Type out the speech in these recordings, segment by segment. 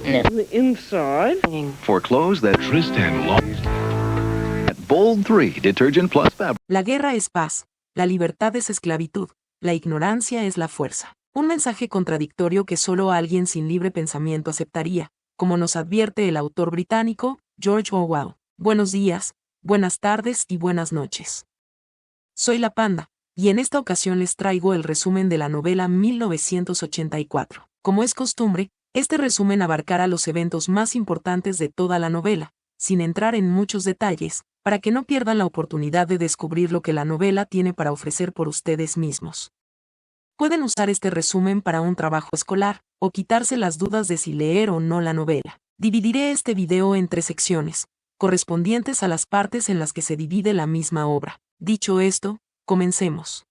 The inside. For clothes that Tristan lost. Bold 3 Detergent Plus Fabric. La guerra es paz, la libertad es esclavitud, la ignorancia es la fuerza. Un mensaje contradictorio que solo alguien sin libre pensamiento aceptaría, como nos advierte el autor británico, George Orwell. Buenos días, buenas tardes y buenas noches. Soy la Panda, y en esta ocasión les traigo el resumen de la novela 1984. Como es costumbre, este resumen abarcará los eventos más importantes de toda la novela, sin entrar en muchos detalles, para que no pierdan la oportunidad de descubrir lo que la novela tiene para ofrecer por ustedes mismos. Pueden usar este resumen para un trabajo escolar, o quitarse las dudas de si leer o no la novela. Dividiré este video en 3 secciones, correspondientes a las partes en las que se divide la misma obra. Dicho esto, comencemos.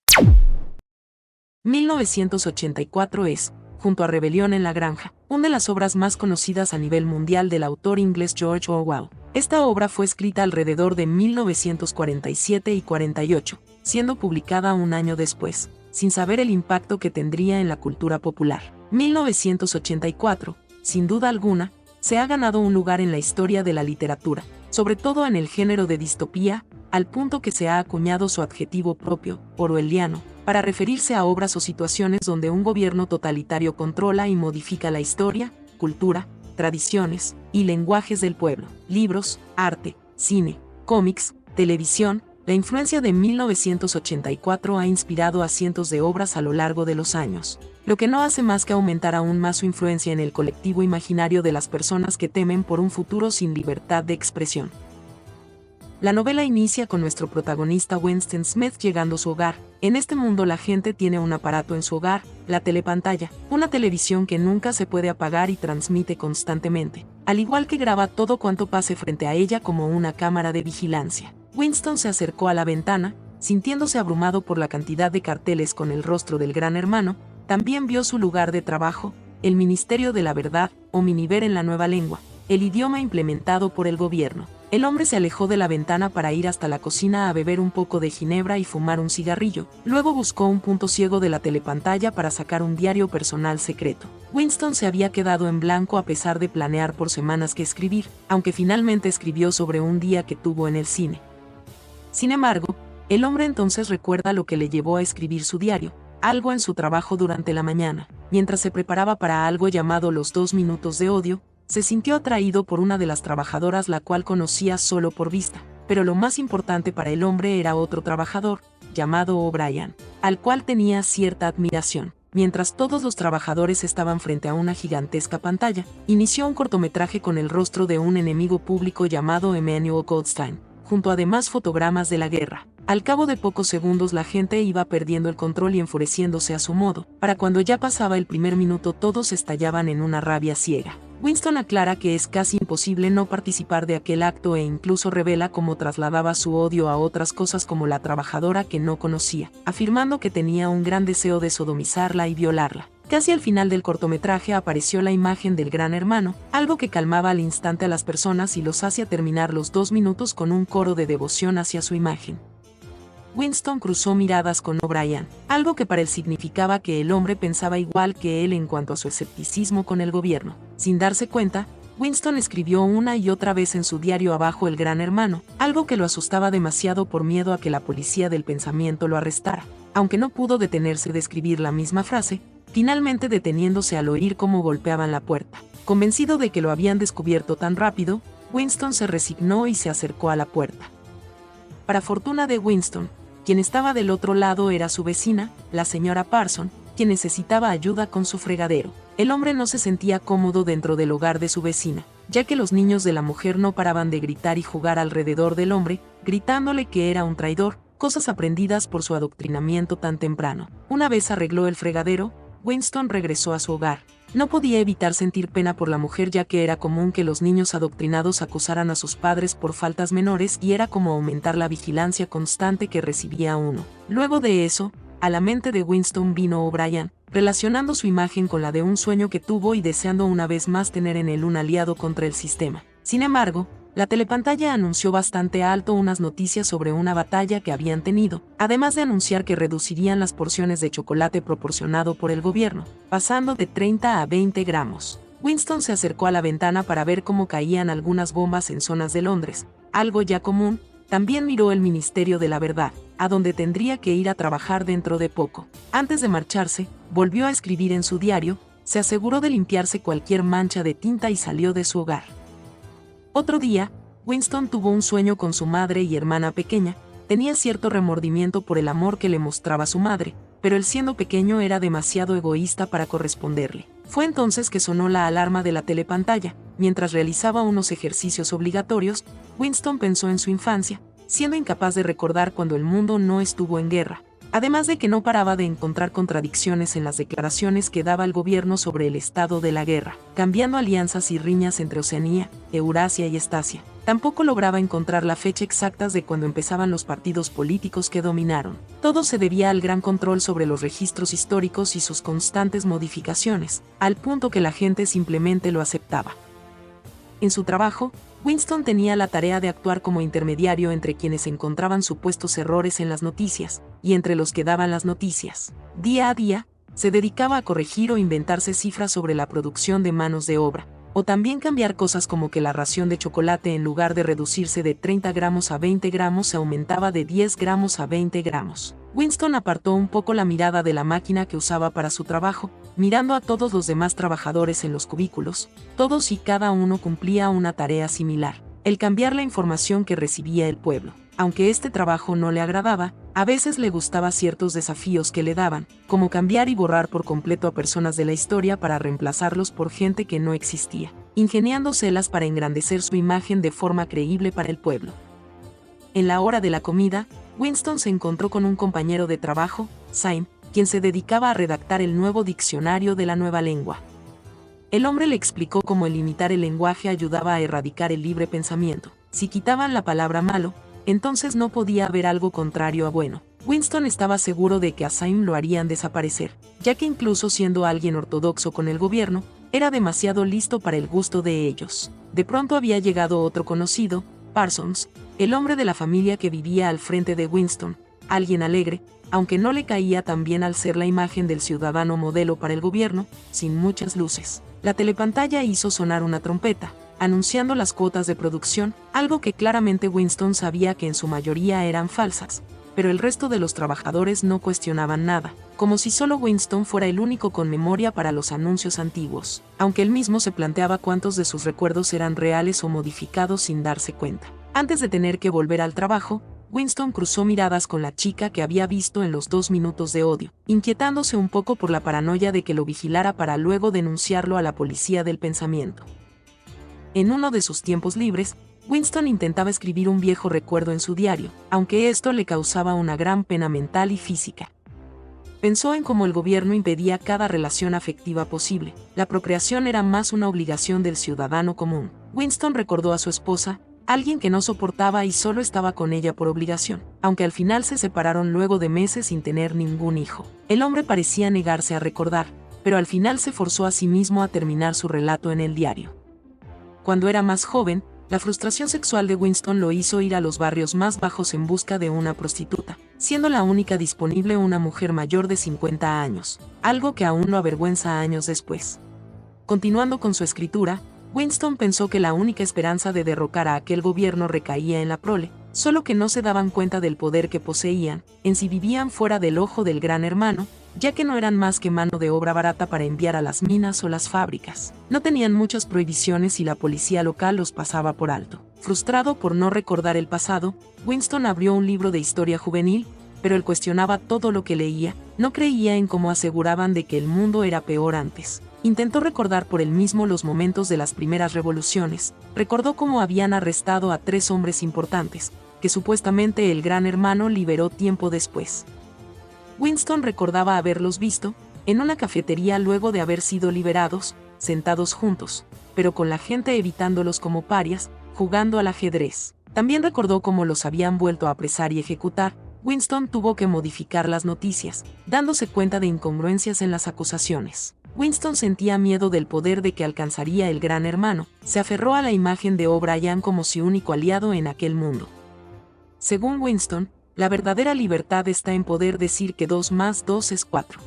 1984 es, junto a Rebelión en la Granja, una de las obras más conocidas a nivel mundial del autor inglés George Orwell. Esta obra fue escrita alrededor de 1947 y 48, siendo publicada un año después, sin saber el impacto que tendría en la cultura popular. 1984, sin duda alguna, se ha ganado un lugar en la historia de la literatura, sobre todo en el género de distopía, al punto que se ha acuñado su adjetivo propio, orwelliano, para referirse a obras o situaciones donde un gobierno totalitario controla y modifica la historia, cultura, tradiciones y lenguajes del pueblo. Libros, arte, cine, cómics, televisión. La influencia de 1984 ha inspirado a cientos de obras a lo largo de los años, lo que no hace más que aumentar aún más su influencia en el colectivo imaginario de las personas que temen por un futuro sin libertad de expresión. La novela inicia con nuestro protagonista Winston Smith llegando a su hogar. En este mundo la gente tiene un aparato en su hogar, la telepantalla, una televisión que nunca se puede apagar y transmite constantemente, al igual que graba todo cuanto pase frente a ella como una cámara de vigilancia. Winston se acercó a la ventana, sintiéndose abrumado por la cantidad de carteles con el rostro del Gran Hermano. También vio su lugar de trabajo, el Ministerio de la Verdad, o Miniver en la nueva lengua, el idioma implementado por el gobierno. El hombre se alejó de la ventana para ir hasta la cocina a beber un poco de ginebra y fumar un cigarrillo. Luego buscó un punto ciego de la telepantalla para sacar un diario personal secreto. Winston se había quedado en blanco a pesar de planear por semanas qué escribir, aunque finalmente escribió sobre un día que tuvo en el cine. Sin embargo, el hombre entonces recuerda lo que le llevó a escribir su diario, algo en su trabajo durante la mañana. Mientras se preparaba para algo llamado los 2 minutos de odio, se sintió atraído por una de las trabajadoras la cual conocía solo por vista, pero lo más importante para el hombre era otro trabajador, llamado O'Brien, al cual tenía cierta admiración. Mientras todos los trabajadores estaban frente a una gigantesca pantalla, inició un cortometraje con el rostro de un enemigo público llamado Emmanuel Goldstein, junto a demás fotogramas de la guerra. Al cabo de pocos segundos la gente iba perdiendo el control y enfureciéndose a su modo. Para cuando ya pasaba el primer minuto todos estallaban en una rabia ciega. Winston aclara que es casi imposible no participar de aquel acto e incluso revela cómo trasladaba su odio a otras cosas como la trabajadora que no conocía, afirmando que tenía un gran deseo de sodomizarla y violarla. Casi al final del cortometraje apareció la imagen del Gran Hermano, algo que calmaba al instante a las personas y los hacía terminar los 2 minutos con un coro de devoción hacia su imagen. Winston cruzó miradas con O'Brien, algo que para él significaba que el hombre pensaba igual que él en cuanto a su escepticismo con el gobierno. Sin darse cuenta, Winston escribió una y otra vez en su diario abajo el Gran Hermano, algo que lo asustaba demasiado por miedo a que la policía del pensamiento lo arrestara. Aunque no pudo detenerse de escribir la misma frase, finalmente deteniéndose al oír cómo golpeaban la puerta. Convencido de que lo habían descubierto tan rápido, Winston se resignó y se acercó a la puerta. Para fortuna de Winston, quien estaba del otro lado era su vecina, la señora Parson, quien necesitaba ayuda con su fregadero. El hombre no se sentía cómodo dentro del hogar de su vecina, ya que los niños de la mujer no paraban de gritar y jugar alrededor del hombre, gritándole que era un traidor, cosas aprendidas por su adoctrinamiento tan temprano. Una vez arregló el fregadero, Winston regresó a su hogar. No podía evitar sentir pena por la mujer ya que era común que los niños adoctrinados acusaran a sus padres por faltas menores y era como aumentar la vigilancia constante que recibía uno. Luego de eso, a la mente de Winston vino O'Brien, relacionando su imagen con la de un sueño que tuvo y deseando una vez más tener en él un aliado contra el sistema. Sin embargo, la telepantalla anunció bastante alto unas noticias sobre una batalla que habían tenido, además de anunciar que reducirían las porciones de chocolate proporcionado por el gobierno, pasando de 30 a 20 gramos. Winston se acercó a la ventana para ver cómo caían algunas bombas en zonas de Londres, algo ya común. También miró el Ministerio de la Verdad, a donde tendría que ir a trabajar dentro de poco. Antes de marcharse, volvió a escribir en su diario, se aseguró de limpiarse cualquier mancha de tinta y salió de su hogar. Otro día, Winston tuvo un sueño con su madre y hermana pequeña. Tenía cierto remordimiento por el amor que le mostraba su madre, pero él siendo pequeño era demasiado egoísta para corresponderle. Fue entonces que sonó la alarma de la telepantalla. Mientras realizaba unos ejercicios obligatorios, Winston pensó en su infancia, siendo incapaz de recordar cuando el mundo no estuvo en guerra. Además de que no paraba de encontrar contradicciones en las declaraciones que daba el gobierno sobre el estado de la guerra, cambiando alianzas y riñas entre Oceanía, Eurasia y Estasia. Tampoco lograba encontrar la fecha exacta de cuando empezaban los partidos políticos que dominaron. Todo se debía al gran control sobre los registros históricos y sus constantes modificaciones, al punto que la gente simplemente lo aceptaba. En su trabajo, Winston tenía la tarea de actuar como intermediario entre quienes encontraban supuestos errores en las noticias, y entre los que daban las noticias. Día a día, se dedicaba a corregir o inventarse cifras sobre la producción de manos de obra, o también cambiar cosas como que la ración de chocolate en lugar de reducirse de 30 gramos a 20 gramos se aumentaba de 10 gramos a 20 gramos. Winston apartó un poco la mirada de la máquina que usaba para su trabajo, mirando a todos los demás trabajadores en los cubículos. Todos y cada uno cumplía una tarea similar, el cambiar la información que recibía el pueblo. Aunque este trabajo no le agradaba, a veces le gustaba ciertos desafíos que le daban, como cambiar y borrar por completo a personas de la historia para reemplazarlos por gente que no existía, ingeniándoselas para engrandecer su imagen de forma creíble para el pueblo. En la hora de la comida, Winston se encontró con un compañero de trabajo, Syme, quien se dedicaba a redactar el nuevo diccionario de la nueva lengua. El hombre le explicó cómo el limitar el lenguaje ayudaba a erradicar el libre pensamiento. Si quitaban la palabra malo, entonces no podía haber algo contrario a bueno. Winston estaba seguro de que a Syme lo harían desaparecer, ya que incluso siendo alguien ortodoxo con el gobierno, era demasiado listo para el gusto de ellos. De pronto había llegado otro conocido, Parsons, el hombre de la familia que vivía al frente de Winston, alguien alegre, aunque no le caía tan bien al ser la imagen del ciudadano modelo para el gobierno, sin muchas luces. La telepantalla hizo sonar una trompeta, anunciando las cuotas de producción, algo que claramente Winston sabía que en su mayoría eran falsas, pero el resto de los trabajadores no cuestionaban nada, como si solo Winston fuera el único con memoria para los anuncios antiguos, aunque él mismo se planteaba cuántos de sus recuerdos eran reales o modificados sin darse cuenta. Antes de tener que volver al trabajo, Winston cruzó miradas con la chica que había visto en los 2 minutos de odio, inquietándose un poco por la paranoia de que lo vigilara para luego denunciarlo a la policía del pensamiento. En uno de sus tiempos libres, Winston intentaba escribir un viejo recuerdo en su diario, aunque esto le causaba una gran pena mental y física. Pensó en cómo el gobierno impedía cada relación afectiva posible. La procreación era más una obligación del ciudadano común. Winston recordó a su esposa, alguien que no soportaba y solo estaba con ella por obligación, aunque al final se separaron luego de meses sin tener ningún hijo. El hombre parecía negarse a recordar, pero al final se forzó a sí mismo a terminar su relato en el diario. Cuando era más joven, la frustración sexual de Winston lo hizo ir a los barrios más bajos en busca de una prostituta, siendo la única disponible una mujer mayor de 50 años, algo que aún lo avergüenza años después. Continuando con su escritura, Winston pensó que la única esperanza de derrocar a aquel gobierno recaía en la prole, solo que no se daban cuenta del poder que poseían, en si vivían fuera del ojo del gran hermano, ya que no eran más que mano de obra barata para enviar a las minas o las fábricas. No tenían muchas prohibiciones y la policía local los pasaba por alto. Frustrado por no recordar el pasado, Winston abrió un libro de historia juvenil, pero él cuestionaba todo lo que leía, no creía en cómo aseguraban de que el mundo era peor antes. Intentó recordar por él mismo los momentos de las primeras revoluciones, recordó cómo habían arrestado a 3 hombres importantes, que supuestamente el gran hermano liberó tiempo después. Winston recordaba haberlos visto en una cafetería luego de haber sido liberados, sentados juntos, pero con la gente evitándolos como parias, jugando al ajedrez. También recordó cómo los habían vuelto a apresar y ejecutar. Winston tuvo que modificar las noticias, dándose cuenta de incongruencias en las acusaciones. Winston sentía miedo del poder de que alcanzaría el gran hermano, se aferró a la imagen de O'Brien como su único aliado en aquel mundo. Según Winston, la verdadera libertad está en poder decir que 2 más 2 es 4.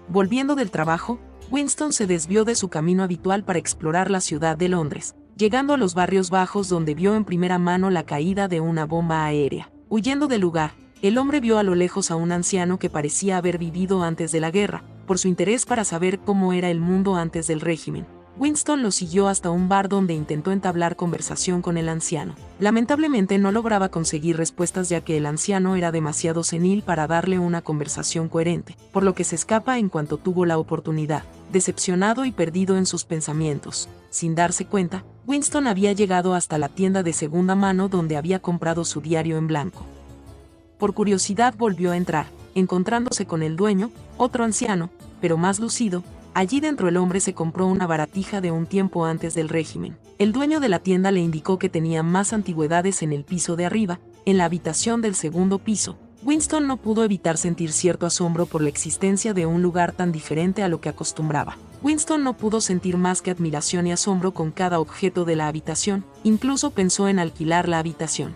Volviendo del trabajo, Winston se desvió de su camino habitual para explorar la ciudad de Londres, llegando a los barrios bajos donde vio en primera mano la caída de una bomba aérea. Huyendo del lugar, el hombre vio a lo lejos a un anciano que parecía haber vivido antes de la guerra, por su interés para saber cómo era el mundo antes del régimen. Winston lo siguió hasta un bar donde intentó entablar conversación con el anciano. Lamentablemente no lograba conseguir respuestas ya que el anciano era demasiado senil para darle una conversación coherente, por lo que se escapa en cuanto tuvo la oportunidad. Decepcionado y perdido en sus pensamientos, sin darse cuenta, Winston había llegado hasta la tienda de segunda mano donde había comprado su diario en blanco. Por curiosidad volvió a entrar, encontrándose con el dueño, otro anciano, pero más lucido. Allí dentro el hombre se compró una baratija de un tiempo antes del régimen. El dueño de la tienda le indicó que tenía más antigüedades en el piso de arriba, en la habitación del segundo piso. Winston no pudo evitar sentir cierto asombro por la existencia de un lugar tan diferente a lo que acostumbraba. Winston no pudo sentir más que admiración y asombro con cada objeto de la habitación, incluso pensó en alquilar la habitación.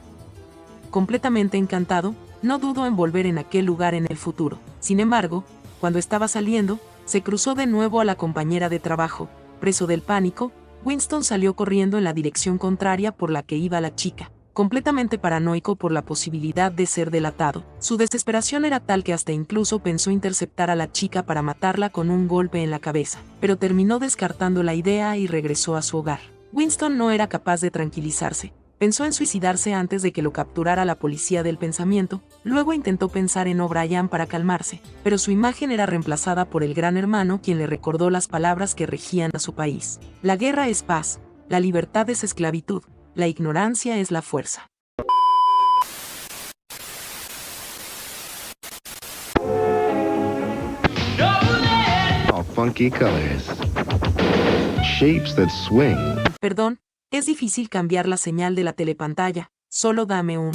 Completamente encantado, no dudó en volver en aquel lugar en el futuro. Sin embargo, cuando estaba saliendo, se cruzó de nuevo a la compañera de trabajo. Preso del pánico, Winston salió corriendo en la dirección contraria por la que iba la chica, completamente paranoico por la posibilidad de ser delatado. Su desesperación era tal que hasta incluso pensó interceptar a la chica para matarla con un golpe en la cabeza, pero terminó descartando la idea y regresó a su hogar. Winston no era capaz de tranquilizarse. Pensó en suicidarse antes de que lo capturara la policía del pensamiento, luego intentó pensar en O'Brien para calmarse, pero su imagen era reemplazada por el Gran Hermano quien le recordó las palabras que regían a su país. La guerra es paz, la libertad es esclavitud, la ignorancia es la fuerza. Oh, funky colors. Shapes that swing. Perdón, es difícil cambiar la señal de la telepantalla, solo dame un...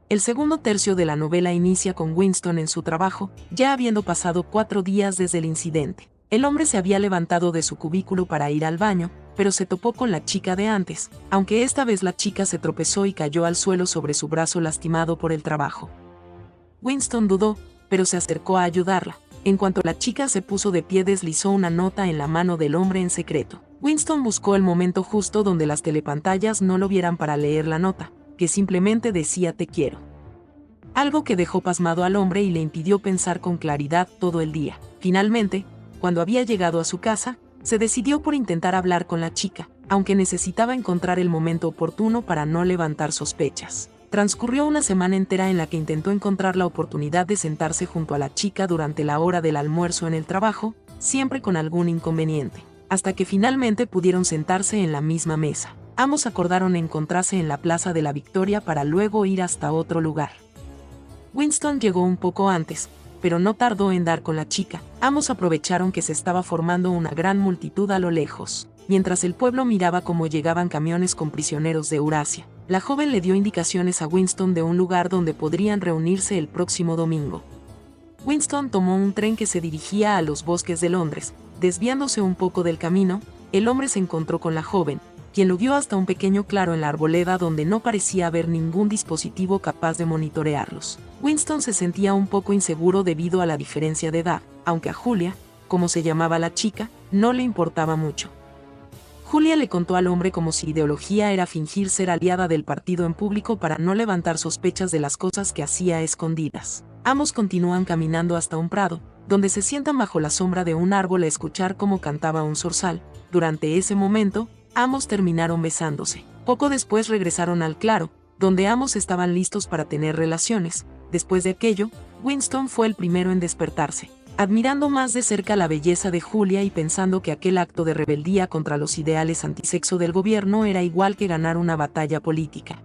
El segundo tercio de la novela inicia con Winston en su trabajo, ya habiendo pasado 4 días desde el incidente. El hombre se había levantado de su cubículo para ir al baño, pero se topó con la chica de antes, aunque esta vez la chica se tropezó y cayó al suelo sobre su brazo lastimado por el trabajo. Winston dudó, pero se acercó a ayudarla. En cuanto la chica se puso de pie, deslizó una nota en la mano del hombre en secreto. Winston buscó el momento justo donde las telepantallas no lo vieran para leer la nota, que simplemente decía te quiero. Algo que dejó pasmado al hombre y le impidió pensar con claridad todo el día. Finalmente, cuando había llegado a su casa, se decidió por intentar hablar con la chica, aunque necesitaba encontrar el momento oportuno para no levantar sospechas. Transcurrió una semana entera en la que intentó encontrar la oportunidad de sentarse junto a la chica durante la hora del almuerzo en el trabajo, siempre con algún inconveniente, hasta que finalmente pudieron sentarse en la misma mesa. Ambos acordaron encontrarse en la Plaza de la Victoria para luego ir hasta otro lugar. Winston llegó un poco antes, pero no tardó en dar con la chica. Ambos aprovecharon que se estaba formando una gran multitud a lo lejos, mientras el pueblo miraba cómo llegaban camiones con prisioneros de Eurasia. La joven le dio indicaciones a Winston de un lugar donde podrían reunirse el próximo domingo. Winston tomó un tren que se dirigía a los bosques de Londres. Desviándose un poco del camino, el hombre se encontró con la joven, quien lo guió hasta un pequeño claro en la arboleda donde no parecía haber ningún dispositivo capaz de monitorearlos. Winston se sentía un poco inseguro debido a la diferencia de edad, aunque a Julia, como se llamaba la chica, no le importaba mucho. Julia le contó al hombre como si ideología era fingir ser aliada del partido en público para no levantar sospechas de las cosas que hacía a escondidas. Ambos continúan caminando hasta un prado, donde se sientan bajo la sombra de un árbol a escuchar cómo cantaba un zorzal. Durante ese momento, ambos terminaron besándose. Poco después regresaron al claro, donde ambos estaban listos para tener relaciones. Después de aquello, Winston fue el primero en despertarse, admirando más de cerca la belleza de Julia y pensando que aquel acto de rebeldía contra los ideales antisexo del gobierno era igual que ganar una batalla política.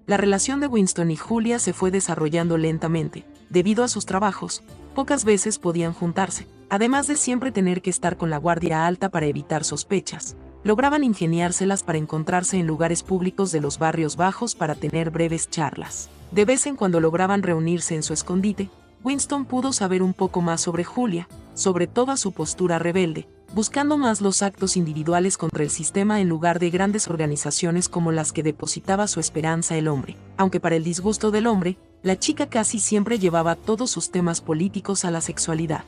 La relación de Winston y Julia se fue desarrollando lentamente. Debido a sus trabajos, pocas veces podían juntarse, además de siempre tener que estar con la guardia alta para evitar sospechas. Lograban ingeniárselas para encontrarse en lugares públicos de los barrios bajos para tener breves charlas. De vez en cuando lograban reunirse en su escondite. Winston pudo saber un poco más sobre Julia, sobre toda su postura rebelde, buscando más los actos individuales contra el sistema en lugar de grandes organizaciones como las que depositaba su esperanza el hombre. Aunque para el disgusto del hombre, la chica casi siempre llevaba todos sus temas políticos a la sexualidad.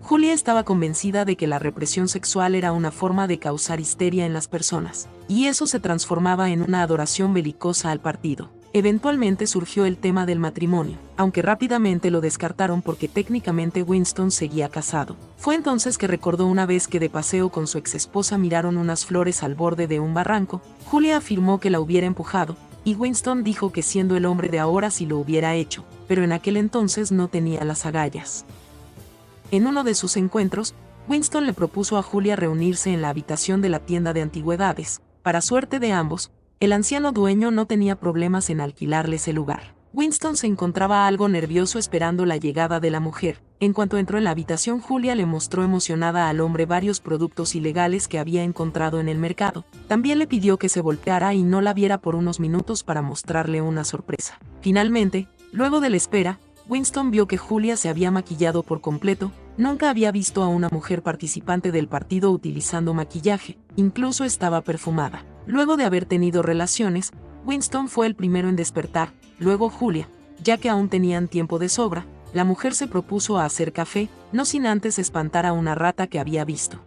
Julia estaba convencida de que la represión sexual era una forma de causar histeria en las personas, y eso se transformaba en una adoración belicosa al partido. Eventualmente surgió el tema del matrimonio, aunque rápidamente lo descartaron porque técnicamente Winston seguía casado. Fue entonces que recordó una vez que de paseo con su exesposa miraron unas flores al borde de un barranco. Julia afirmó que la hubiera empujado, y Winston dijo que siendo el hombre de ahora sí lo hubiera hecho, pero en aquel entonces no tenía las agallas. En uno de sus encuentros, Winston le propuso a Julia reunirse en la habitación de la tienda de antigüedades. Para suerte de ambos, el anciano dueño no tenía problemas en alquilarles el lugar. Winston se encontraba algo nervioso esperando la llegada de la mujer. En cuanto entró en la habitación, Julia le mostró emocionada al hombre varios productos ilegales que había encontrado en el mercado. También le pidió que se volteara y no la viera por unos minutos para mostrarle una sorpresa. Finalmente, luego de la espera, Winston vio que Julia se había maquillado por completo. Nunca había visto a una mujer participante del partido utilizando maquillaje, incluso estaba perfumada. Luego de haber tenido relaciones, Winston fue el primero en despertar, luego Julia. Ya que aún tenían tiempo de sobra, la mujer se propuso a hacer café, no sin antes espantar a una rata que había visto.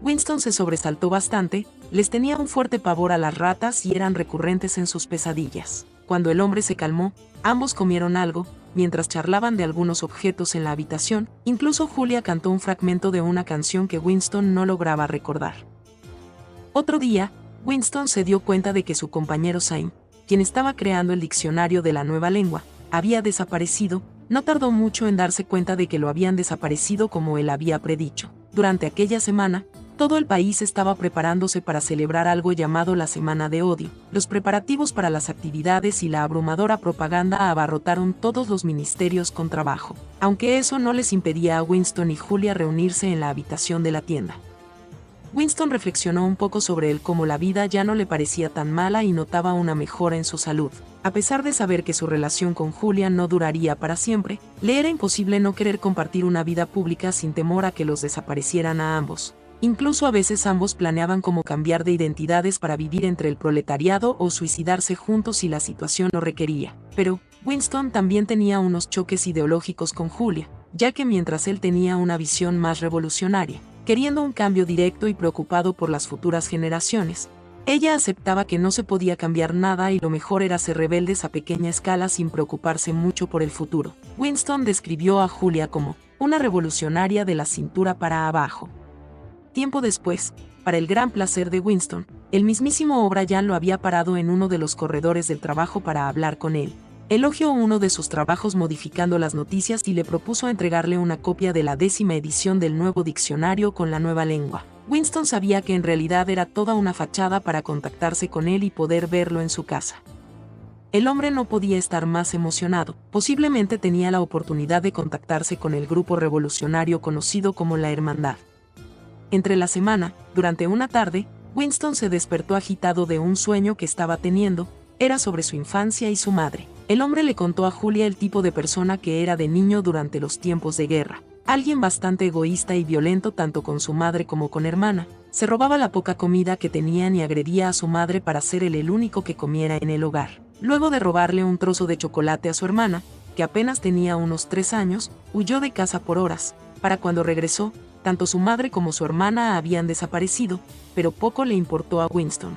Winston se sobresaltó bastante, les tenía un fuerte pavor a las ratas y eran recurrentes en sus pesadillas. Cuando el hombre se calmó, ambos comieron algo, mientras charlaban de algunos objetos en la habitación. Incluso Julia cantó un fragmento de una canción que Winston no lograba recordar. Otro día, Winston se dio cuenta de que su compañero Sam, quien estaba creando el diccionario de la nueva lengua, había desaparecido. No tardó mucho en darse cuenta de que lo habían desaparecido como él había predicho. Durante aquella semana, todo el país estaba preparándose para celebrar algo llamado la Semana de Odio. Los preparativos para las actividades y la abrumadora propaganda abarrotaron todos los ministerios con trabajo, aunque eso no les impedía a Winston y Julia reunirse en la habitación de la tienda. Winston reflexionó un poco sobre él, como la vida ya no le parecía tan mala y notaba una mejora en su salud. A pesar de saber que su relación con Julia no duraría para siempre, le era imposible no querer compartir una vida pública sin temor a que los desaparecieran a ambos. Incluso a veces ambos planeaban cómo cambiar de identidades para vivir entre el proletariado o suicidarse juntos si la situación lo requería. Pero Winston también tenía unos choques ideológicos con Julia, ya que mientras él tenía una visión más revolucionaria, queriendo un cambio directo y preocupado por las futuras generaciones, ella aceptaba que no se podía cambiar nada y lo mejor era ser rebeldes a pequeña escala sin preocuparse mucho por el futuro. Winston describió a Julia como una revolucionaria de la cintura para abajo. Tiempo después, para el gran placer de Winston, el mismísimo O'Brien lo había parado en uno de los corredores del trabajo para hablar con él. Elogió uno de sus trabajos modificando las noticias y le propuso entregarle una copia de la 10ª edición del nuevo diccionario con la nueva lengua. Winston sabía que en realidad era toda una fachada para contactarse con él y poder verlo en su casa. El hombre no podía estar más emocionado. Posiblemente tenía la oportunidad de contactarse con el grupo revolucionario conocido como la Hermandad. Entre la semana, durante una tarde, Winston se despertó agitado de un sueño que estaba teniendo. Era sobre su infancia y su madre. El hombre le contó a Julia el tipo de persona que era de niño durante los tiempos de guerra. Alguien bastante egoísta y violento tanto con su madre como con hermana. Se robaba la poca comida que tenían y agredía a su madre para ser él el único que comiera en el hogar. Luego de robarle un trozo de chocolate a su hermana, que apenas tenía unos 3 años, huyó de casa por horas. Para cuando regresó, tanto su madre como su hermana habían desaparecido, pero poco le importó a Winston.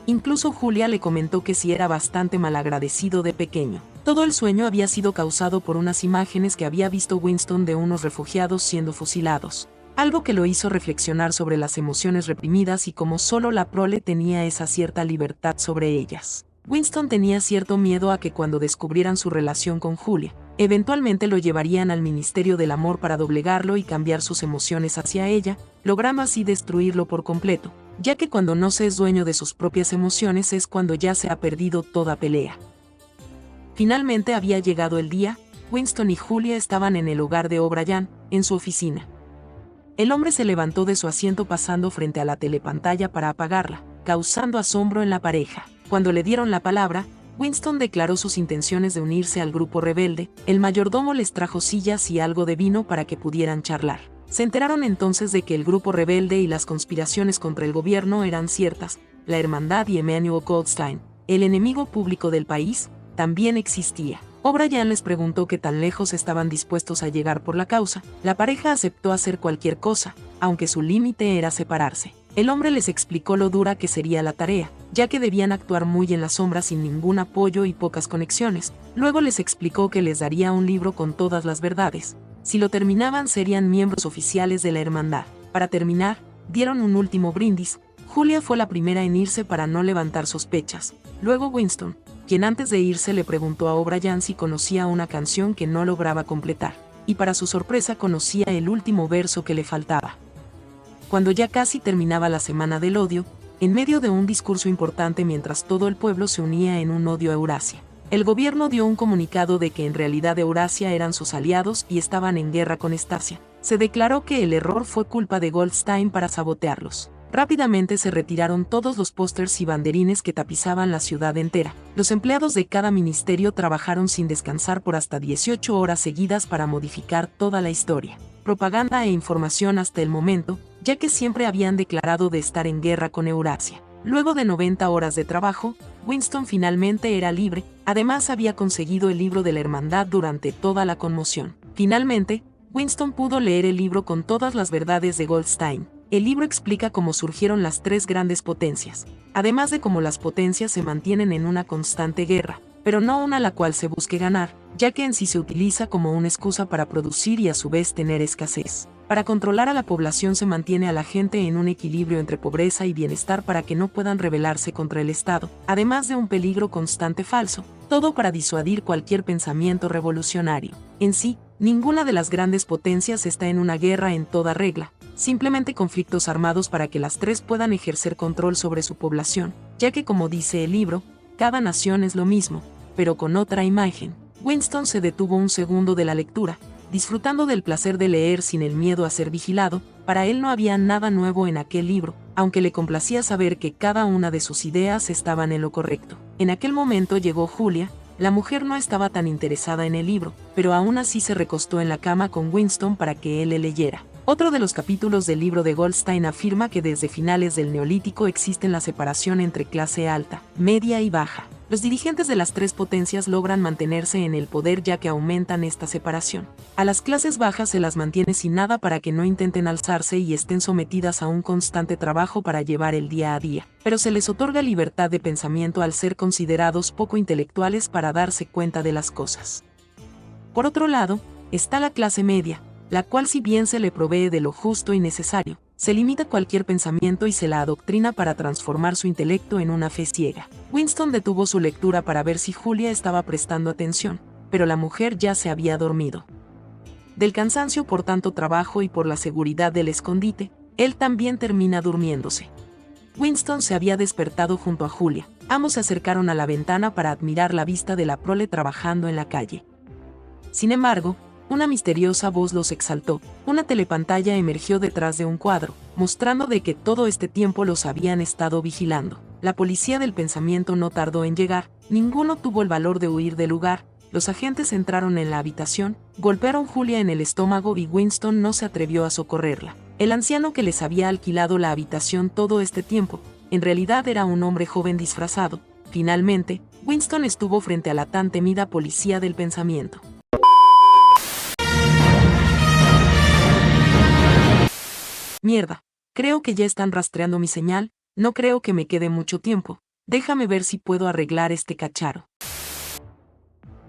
Incluso Julia le comentó que sí era bastante malagradecido de pequeño. Todo el sueño había sido causado por unas imágenes que había visto Winston de unos refugiados siendo fusilados. Algo que lo hizo reflexionar sobre las emociones reprimidas y cómo solo la prole tenía esa cierta libertad sobre ellas. Winston tenía cierto miedo a que cuando descubrieran su relación con Julia, eventualmente lo llevarían al Ministerio del Amor para doblegarlo y cambiar sus emociones hacia ella, logrando así destruirlo por completo, ya que cuando no se es dueño de sus propias emociones es cuando ya se ha perdido toda pelea. Finalmente había llegado el día. Winston y Julia estaban en el hogar de O'Brien, en su oficina. El hombre se levantó de su asiento pasando frente a la telepantalla para apagarla, causando asombro en la pareja. Cuando le dieron la palabra, Winston declaró sus intenciones de unirse al grupo rebelde. El mayordomo les trajo sillas y algo de vino para que pudieran charlar. Se enteraron entonces de que el grupo rebelde y las conspiraciones contra el gobierno eran ciertas. La Hermandad y Emmanuel Goldstein, el enemigo público del país, también existía. O'Brien les preguntó qué tan lejos estaban dispuestos a llegar por la causa. La pareja aceptó hacer cualquier cosa, aunque su límite era separarse. El hombre les explicó lo dura que sería la tarea, ya que debían actuar muy en la sombra sin ningún apoyo y pocas conexiones. Luego les explicó que les daría un libro con todas las verdades. Si lo terminaban, serían miembros oficiales de la hermandad. Para terminar, dieron un último brindis. Julia fue la primera en irse para no levantar sospechas. Luego Winston, quien antes de irse le preguntó a O'Brien si conocía una canción que no lograba completar, y para su sorpresa conocía el último verso que le faltaba. Cuando ya casi terminaba la Semana del Odio, en medio de un discurso importante mientras todo el pueblo se unía en un odio a Eurasia, el gobierno dio un comunicado de que en realidad Eurasia eran sus aliados y estaban en guerra con Estasia. Se declaró que el error fue culpa de Goldstein para sabotearlos. Rápidamente se retiraron todos los pósters y banderines que tapizaban la ciudad entera. Los empleados de cada ministerio trabajaron sin descansar por hasta 18 horas seguidas para modificar toda la historia, propaganda e información hasta el momento, ya que siempre habían declarado de estar en guerra con Eurasia. Luego de 90 horas de trabajo, Winston finalmente era libre. Además había conseguido el libro de la hermandad durante toda la conmoción. Finalmente, Winston pudo leer el libro con todas las verdades de Goldstein. El libro explica cómo surgieron las tres grandes potencias, además de cómo las potencias se mantienen en una constante guerra, pero no una a la cual se busque ganar, ya que en sí se utiliza como una excusa para producir y a su vez tener escasez. Para controlar a la población se mantiene a la gente en un equilibrio entre pobreza y bienestar para que no puedan rebelarse contra el Estado, además de un peligro constante falso, todo para disuadir cualquier pensamiento revolucionario. En sí, ninguna de las grandes potencias está en una guerra en toda regla, simplemente conflictos armados para que las tres puedan ejercer control sobre su población, ya que como dice el libro, cada nación es lo mismo, pero con otra imagen. Winston se detuvo un segundo de la lectura, disfrutando del placer de leer sin el miedo a ser vigilado. Para él no había nada nuevo en aquel libro, aunque le complacía saber que cada una de sus ideas estaban en lo correcto. En aquel momento llegó Julia. La mujer no estaba tan interesada en el libro, pero aún así se recostó en la cama con Winston para que él le leyera. Otro de los capítulos del libro de Goldstein afirma que desde finales del Neolítico existe la separación entre clase alta, media y baja. Los dirigentes de las tres potencias logran mantenerse en el poder ya que aumentan esta separación. A las clases bajas se las mantiene sin nada para que no intenten alzarse y estén sometidas a un constante trabajo para llevar el día a día, pero se les otorga libertad de pensamiento al ser considerados poco intelectuales para darse cuenta de las cosas. Por otro lado, está la clase media, la cual si bien se le provee de lo justo y necesario, se limita cualquier pensamiento y se la adoctrina para transformar su intelecto en una fe ciega. Winston detuvo su lectura para ver si Julia estaba prestando atención, pero la mujer ya se había dormido. Del cansancio por tanto trabajo y por la seguridad del escondite, él también termina durmiéndose. Winston se había despertado junto a Julia. Ambos se acercaron a la ventana para admirar la vista de la prole trabajando en la calle. Sin embargo, una misteriosa voz los exaltó. Una telepantalla emergió detrás de un cuadro, mostrando de que todo este tiempo los habían estado vigilando. La policía del pensamiento no tardó en llegar, ninguno tuvo el valor de huir del lugar. Los agentes entraron en la habitación, golpearon a Julia en el estómago y Winston no se atrevió a socorrerla. El anciano que les había alquilado la habitación todo este tiempo, en realidad era un hombre joven disfrazado. Finalmente, Winston estuvo frente a la tan temida policía del pensamiento. Mierda, creo que ya están rastreando mi señal, no creo que me quede mucho tiempo, déjame ver si puedo arreglar este cacharro.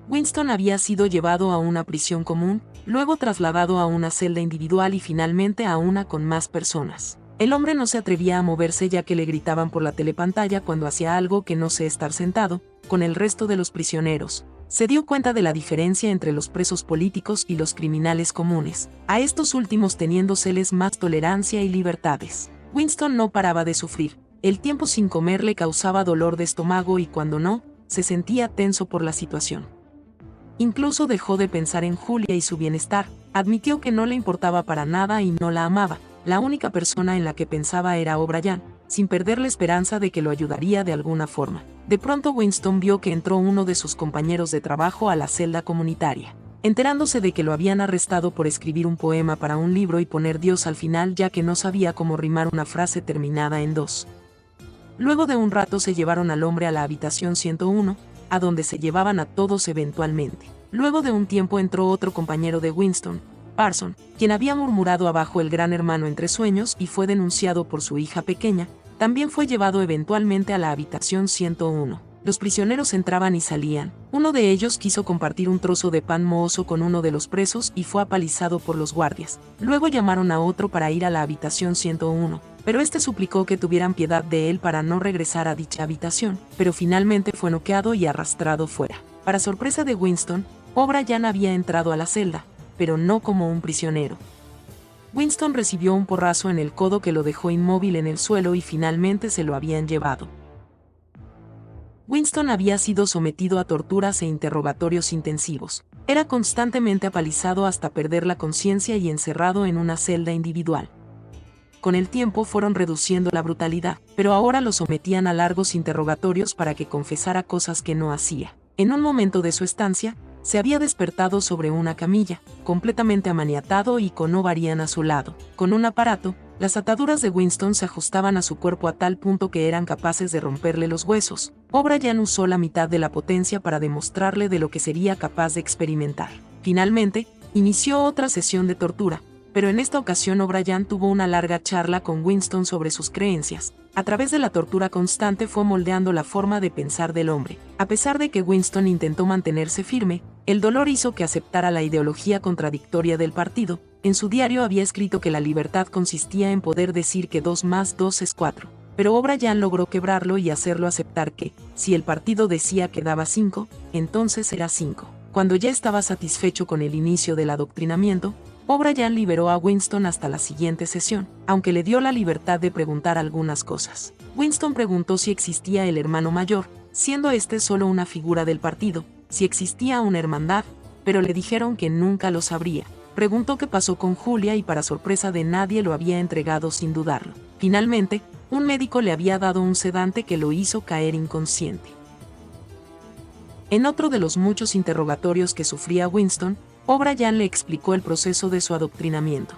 Winston había sido llevado a una prisión común, luego trasladado a una celda individual y finalmente a una con más personas. El hombre no se atrevía a moverse ya que le gritaban por la telepantalla cuando hacía algo que no sé estar sentado, con el resto de los prisioneros. Se dio cuenta de la diferencia entre los presos políticos y los criminales comunes, a estos últimos teniéndoseles más tolerancia y libertades. Winston no paraba de sufrir, el tiempo sin comer le causaba dolor de estómago y cuando no, se sentía tenso por la situación. Incluso dejó de pensar en Julia y su bienestar, admitió que no le importaba para nada y no la amaba, la única persona en la que pensaba era O'Brien, sin perder la esperanza de que lo ayudaría de alguna forma. De pronto Winston vio que entró uno de sus compañeros de trabajo a la celda comunitaria. Enterándose de que lo habían arrestado por escribir un poema para un libro y poner Dios al final ya que no sabía cómo rimar una frase terminada en dos. Luego de un rato se llevaron al hombre a la habitación 101, a donde se llevaban a todos eventualmente. Luego de un tiempo entró otro compañero de Winston, Parson, quien había murmurado abajo el Gran Hermano entre sueños y fue denunciado por su hija pequeña. También fue llevado eventualmente a la habitación 101. Los prisioneros entraban y salían. Uno de ellos quiso compartir un trozo de pan mohoso con uno de los presos y fue apalizado por los guardias. Luego llamaron a otro para ir a la habitación 101, pero este suplicó que tuvieran piedad de él para no regresar a dicha habitación, pero finalmente fue noqueado y arrastrado fuera. Para sorpresa de Winston, O'Brien había entrado a la celda, pero no como un prisionero. Winston recibió un porrazo en el codo que lo dejó inmóvil en el suelo y finalmente se lo habían llevado. Winston había sido sometido a torturas e interrogatorios intensivos. Era constantemente apalizado hasta perder la conciencia y encerrado en una celda individual. Con el tiempo fueron reduciendo la brutalidad, pero ahora lo sometían a largos interrogatorios para que confesara cosas que no hacía. En un momento de su estancia, se había despertado sobre una camilla, completamente amaniatado y con O'Brien a su lado. Con un aparato, las ataduras de Winston se ajustaban a su cuerpo a tal punto que eran capaces de romperle los huesos. O'Brien usó la mitad de la potencia para demostrarle de lo que sería capaz de experimentar. Finalmente, inició otra sesión de tortura, pero en esta ocasión O'Brien tuvo una larga charla con Winston sobre sus creencias. A través de la tortura constante fue moldeando la forma de pensar del hombre. A pesar de que Winston intentó mantenerse firme, el dolor hizo que aceptara la ideología contradictoria del partido. En su diario había escrito que la libertad consistía en poder decir que 2 más 2 es 4. Pero O'Brien logró quebrarlo y hacerlo aceptar que, si el partido decía que daba 5, entonces era 5. Cuando ya estaba satisfecho con el inicio del adoctrinamiento, O'Brien liberó a Winston hasta la siguiente sesión, aunque le dio la libertad de preguntar algunas cosas. Winston preguntó si existía el hermano mayor, siendo este solo una figura del partido, si existía una hermandad, pero le dijeron que nunca lo sabría. Preguntó qué pasó con Julia y para sorpresa de nadie lo había entregado sin dudarlo. Finalmente, un médico le había dado un sedante que lo hizo caer inconsciente. En otro de los muchos interrogatorios que sufría Winston, O'Brien le explicó el proceso de su adoctrinamiento,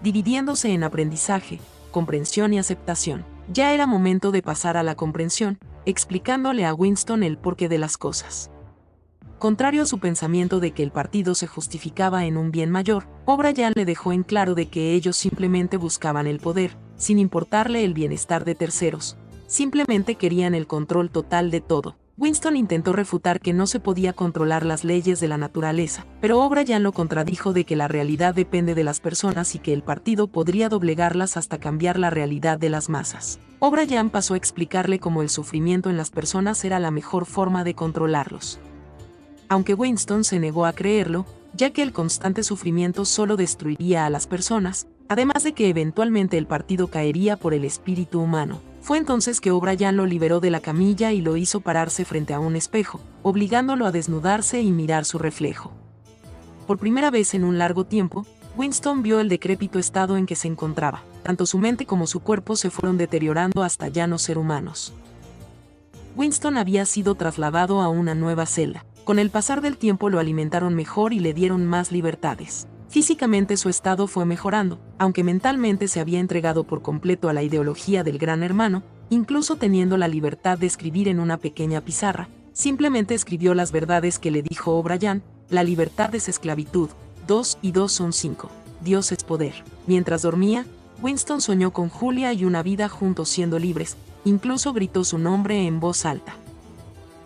dividiéndose en aprendizaje, comprensión y aceptación. Ya era momento de pasar a la comprensión, explicándole a Winston el porqué de las cosas. Contrario a su pensamiento de que el partido se justificaba en un bien mayor, O'Brien le dejó en claro de que ellos simplemente buscaban el poder, sin importarle el bienestar de terceros. Simplemente querían el control total de todo. Winston intentó refutar que no se podía controlar las leyes de la naturaleza, pero O'Brien lo contradijo de que la realidad depende de las personas y que el partido podría doblegarlas hasta cambiar la realidad de las masas. O'Brien pasó a explicarle cómo el sufrimiento en las personas era la mejor forma de controlarlos. Aunque Winston se negó a creerlo, ya que el constante sufrimiento solo destruiría a las personas, además de que eventualmente el partido caería por el espíritu humano. Fue entonces que O'Brien lo liberó de la camilla y lo hizo pararse frente a un espejo, obligándolo a desnudarse y mirar su reflejo. Por primera vez en un largo tiempo, Winston vio el decrépito estado en que se encontraba. Tanto su mente como su cuerpo se fueron deteriorando hasta ya no ser humanos. Winston había sido trasladado a una nueva celda. Con el pasar del tiempo lo alimentaron mejor y le dieron más libertades. Físicamente su estado fue mejorando, aunque mentalmente se había entregado por completo a la ideología del Gran Hermano, incluso teniendo la libertad de escribir en una pequeña pizarra. Simplemente escribió las verdades que le dijo O'Brien: la libertad es esclavitud, 2 y 2 son 5, Dios es poder. Mientras dormía, Winston soñó con Julia y una vida juntos siendo libres, incluso gritó su nombre en voz alta.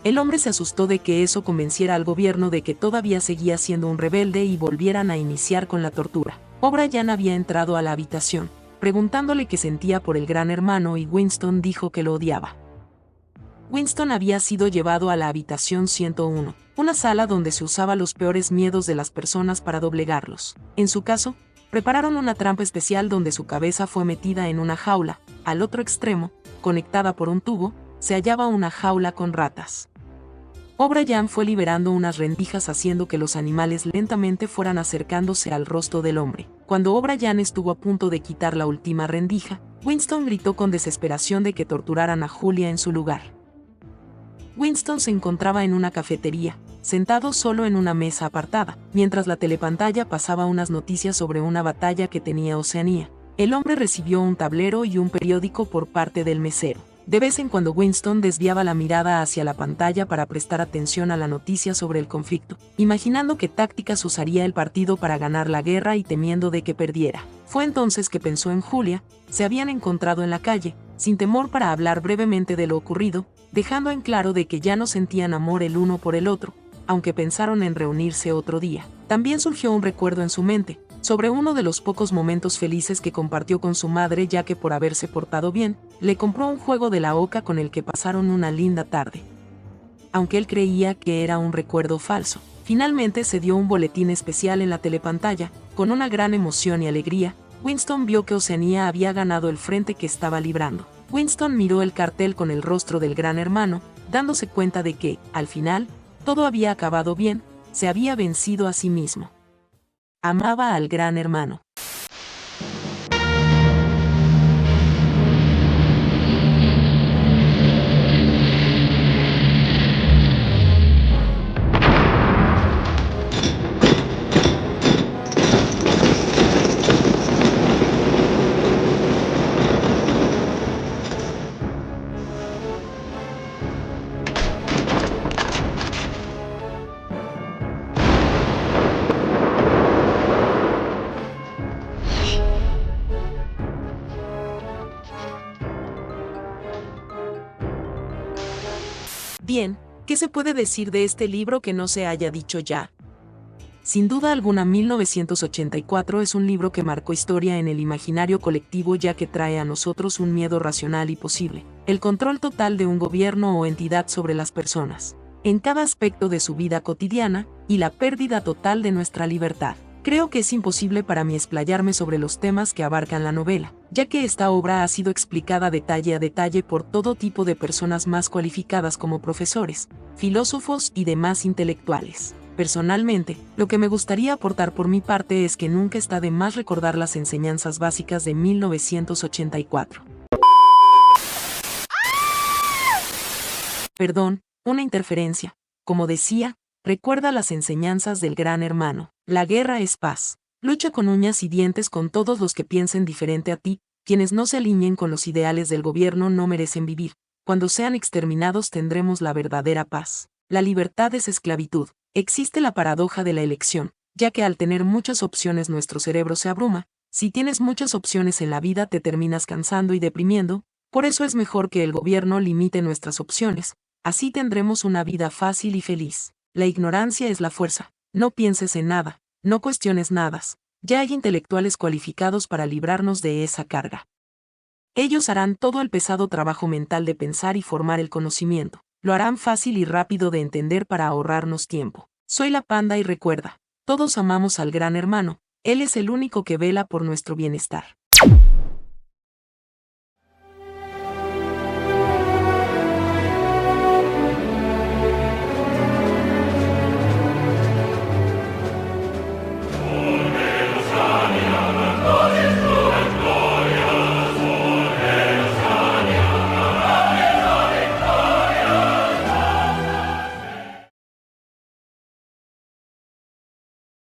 El hombre se asustó de que eso convenciera al gobierno de que todavía seguía siendo un rebelde y volvieran a iniciar con la tortura. O'Brien había entrado a la habitación, preguntándole qué sentía por el Gran Hermano y Winston dijo que lo odiaba. Winston había sido llevado a la habitación 101, una sala donde se usaba los peores miedos de las personas para doblegarlos. En su caso, prepararon una trampa especial donde su cabeza fue metida en una jaula. Al otro extremo, conectada por un tubo, se hallaba una jaula con ratas. O'Brien fue liberando unas rendijas haciendo que los animales lentamente fueran acercándose al rostro del hombre. Cuando O'Brien estuvo a punto de quitar la última rendija, Winston gritó con desesperación de que torturaran a Julia en su lugar. Winston se encontraba en una cafetería, sentado solo en una mesa apartada, mientras la telepantalla pasaba unas noticias sobre una batalla que tenía Oceanía. El hombre recibió un tablero y un periódico por parte del mesero. De vez en cuando Winston desviaba la mirada hacia la pantalla para prestar atención a la noticia sobre el conflicto, imaginando qué tácticas usaría el partido para ganar la guerra y temiendo de que perdiera. Fue entonces que pensó en Julia. Se habían encontrado en la calle, sin temor, para hablar brevemente de lo ocurrido, dejando en claro de que ya no sentían amor el uno por el otro, aunque pensaron en reunirse otro día. También surgió un recuerdo en su mente, sobre uno de los pocos momentos felices que compartió con su madre, ya que por haberse portado bien, le compró un juego de la oca con el que pasaron una linda tarde. Aunque él creía que era un recuerdo falso, finalmente se dio un boletín especial en la telepantalla. Con una gran emoción y alegría, Winston vio que Oceanía había ganado el frente que estaba librando. Winston miró el cartel con el rostro del Gran Hermano, dándose cuenta de que, al final, todo había acabado bien. Se había vencido a sí mismo. Amaba al Gran Hermano. Bien, ¿qué se puede decir de este libro que no se haya dicho ya? Sin duda alguna, 1984 es un libro que marcó historia en el imaginario colectivo, ya que trae a nosotros un miedo racional y posible, el control total de un gobierno o entidad sobre las personas, en cada aspecto de su vida cotidiana, y la pérdida total de nuestra libertad. Creo que es imposible para mí explayarme sobre los temas que abarcan la novela, ya que esta obra ha sido explicada detalle a detalle por todo tipo de personas más cualificadas como profesores, filósofos y demás intelectuales. Personalmente, lo que me gustaría aportar por mi parte es que nunca está de más recordar las enseñanzas básicas de 1984. Perdón, una interferencia. Como decía, recuerda las enseñanzas del Gran Hermano. La guerra es paz. Lucha con uñas y dientes con todos los que piensen diferente a ti. Quienes no se alineen con los ideales del gobierno no merecen vivir. Cuando sean exterminados tendremos la verdadera paz. La libertad es esclavitud. Existe la paradoja de la elección, ya que al tener muchas opciones nuestro cerebro se abruma. Si tienes muchas opciones en la vida te terminas cansando y deprimiendo. Por eso es mejor que el gobierno limite nuestras opciones. Así tendremos una vida fácil y feliz. La ignorancia es la fuerza. No pienses en nada, no cuestiones nada. Ya hay intelectuales cualificados para librarnos de esa carga. Ellos harán todo el pesado trabajo mental de pensar y formar el conocimiento. Lo harán fácil y rápido de entender para ahorrarnos tiempo. Soy la Panda y recuerda, todos amamos al Gran Hermano. Él es el único que vela por nuestro bienestar.